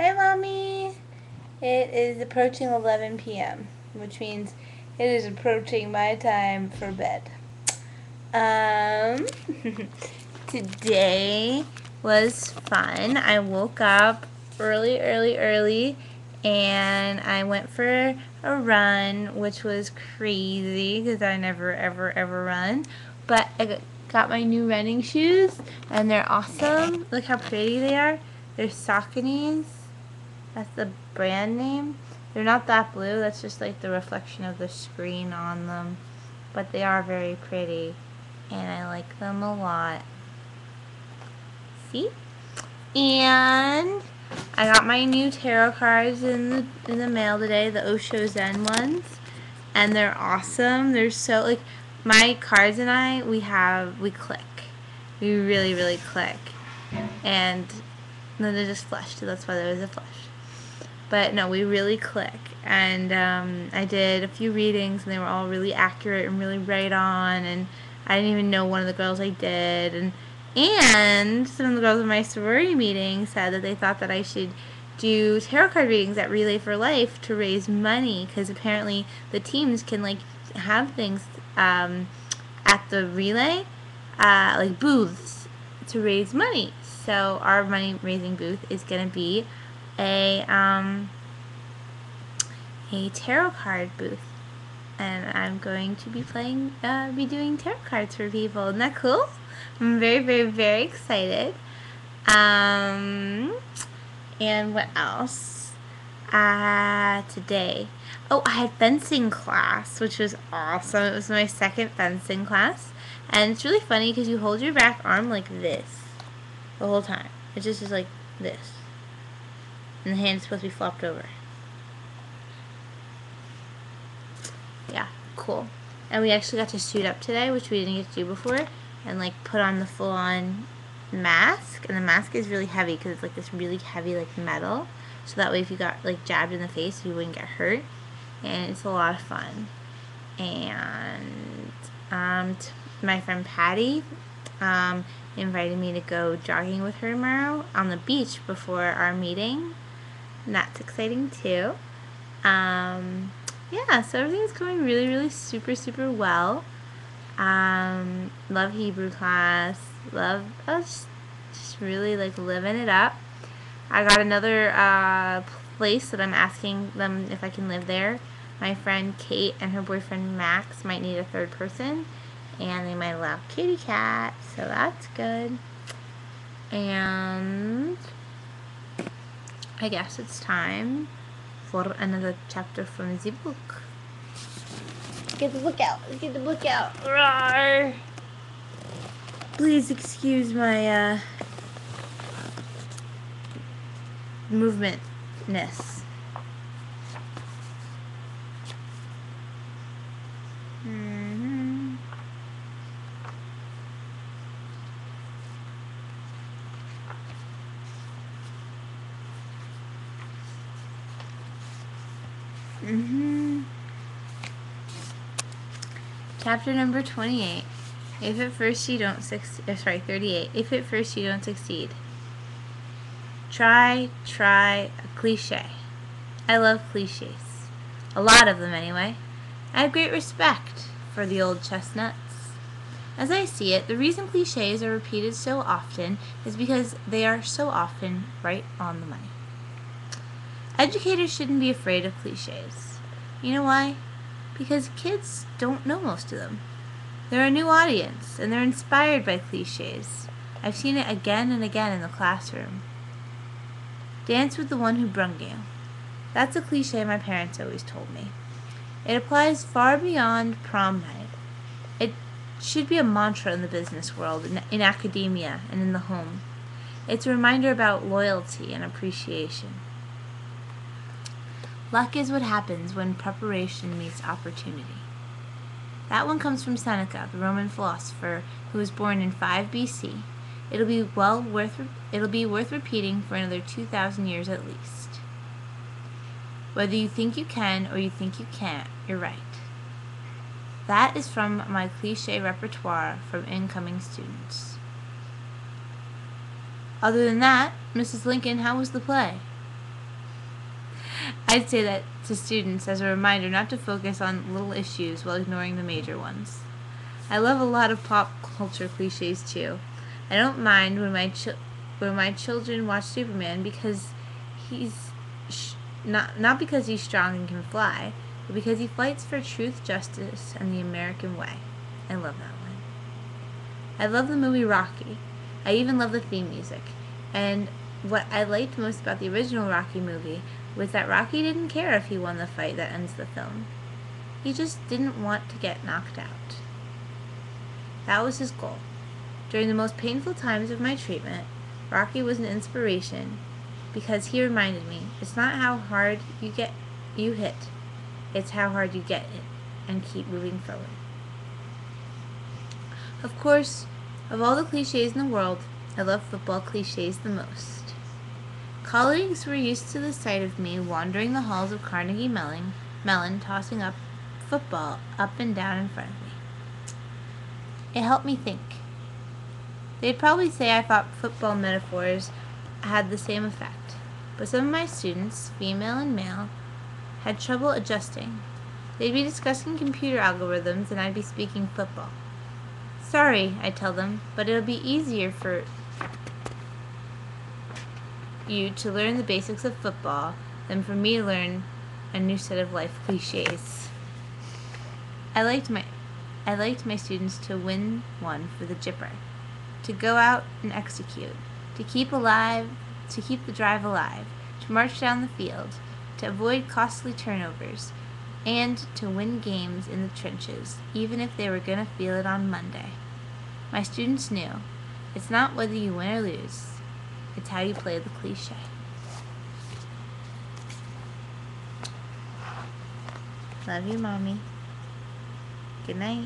Hi, Mommy. It is approaching 11 p.m., which means it is approaching my time for bed. Um, Today was fun. I woke up early, and I went for a run, which was crazy because I never, ever run. But I got my new running shoes, and they're awesome. Look how pretty they are. They're Sauconys. That's the brand name. They're not that blue. That's just like the reflection of the screen on them. But they are very pretty, and I like them a lot. See? And I got my new tarot cards in the mail today, the Osho Zen ones, and they're awesome. They're so, like, my cards and I, we click. We really click. And then they're just flush, so that's why there was a flush. But no, we really click. And I did a few readings, and they were all really accurate and really right on. And I didn't even know one of the girls I did. And some of the girls in my sorority meeting said that they thought that I should do tarot card readings at Relay for Life to raise money, because apparently the teams can like have things at the relay, like booths, to raise money. So our money raising booth is going to be a tarot card booth, and I'm going to be be doing tarot cards for people. Isn't that cool? I'm very excited. And what else? Today, oh, I had fencing class, which was awesome. It was my second fencing class, and it's really funny because you hold your back arm like this the whole time. It just is like this, and the hand's supposed to be flopped over. Yeah, cool. And we actually got to suit up today, which we didn't get to do before, and like put on the full-on mask. And the mask is really heavy because it's like this really heavy like metal, so that way if you got like jabbed in the face you wouldn't get hurt. And it's a lot of fun. And my friend Patty invited me to go jogging with her tomorrow on the beach before our meeting, and that's exciting too. Yeah, so everything's going really super well. Love Hebrew class. Love us, just really like living it up. I got another place that I'm asking them if I can live there. My friend Kate and her boyfriend Max might need a third person, and they might allow kitty cat, so that's good. And I guess it's time for another chapter from the book. Get the book out. Let's get the book out. Roar. Please excuse my movementness. Chapter number 28. If at first you don't succeed, 38. If at first you don't succeed, try a cliche. I love cliches. A lot of them anyway. I have great respect for the old chestnuts. As I see it, the reason cliches are repeated so often is because they are so often right on the money. Educators shouldn't be afraid of cliches. You know why? Because kids don't know most of them. They're a new audience, and they're inspired by cliches. I've seen it again and again in the classroom. Dance with the one who brung you. That's a cliche my parents always told me. It applies far beyond prom night. It should be a mantra in the business world, in academia, and in the home. It's a reminder about loyalty and appreciation. Luck is what happens when preparation meets opportunity. That one comes from Seneca, the Roman philosopher who was born in 5 BC. It'll be worth repeating for another 2,000 years at least. Whether you think you can or you think you can't, you're right. That is from my cliche repertoire from incoming students. Other than that, Mrs. Lincoln, how was the play? I'd say that to students as a reminder not to focus on little issues while ignoring the major ones. I love a lot of pop culture cliches too. I don't mind when my children watch Superman because he's not because he's strong and can fly, but because he fights for truth, justice, and the American way. I love that one. I love the movie Rocky. I even love the theme music. And what I liked most about the original Rocky movie was that Rocky didn't care if he won the fight that ends the film. He just didn't want to get knocked out. That was his goal. During the most painful times of my treatment, Rocky was an inspiration because he reminded me it's not how hard you hit, it's how hard you get it and keep moving forward. Of course, of all the cliches in the world, I love football cliches the most. Colleagues were used to the sight of me wandering the halls of Carnegie Mellon tossing up football up and down in front of me. It helped me think. They'd probably say I thought football metaphors had the same effect, but some of my students, female and male, had trouble adjusting. They'd be discussing computer algorithms and I'd be speaking football. Sorry, I tell them, but it'll be easier for you to learn the basics of football than for me to learn a new set of life cliches. I liked my students to win one for the Jipper, to go out and execute, to keep the drive alive, to march down the field, to avoid costly turnovers, and to win games in the trenches, even if they were going to feel it on Monday. My students knew, it's not whether you win or lose, it's how you play the cliche. Love you, Mommy. Good night.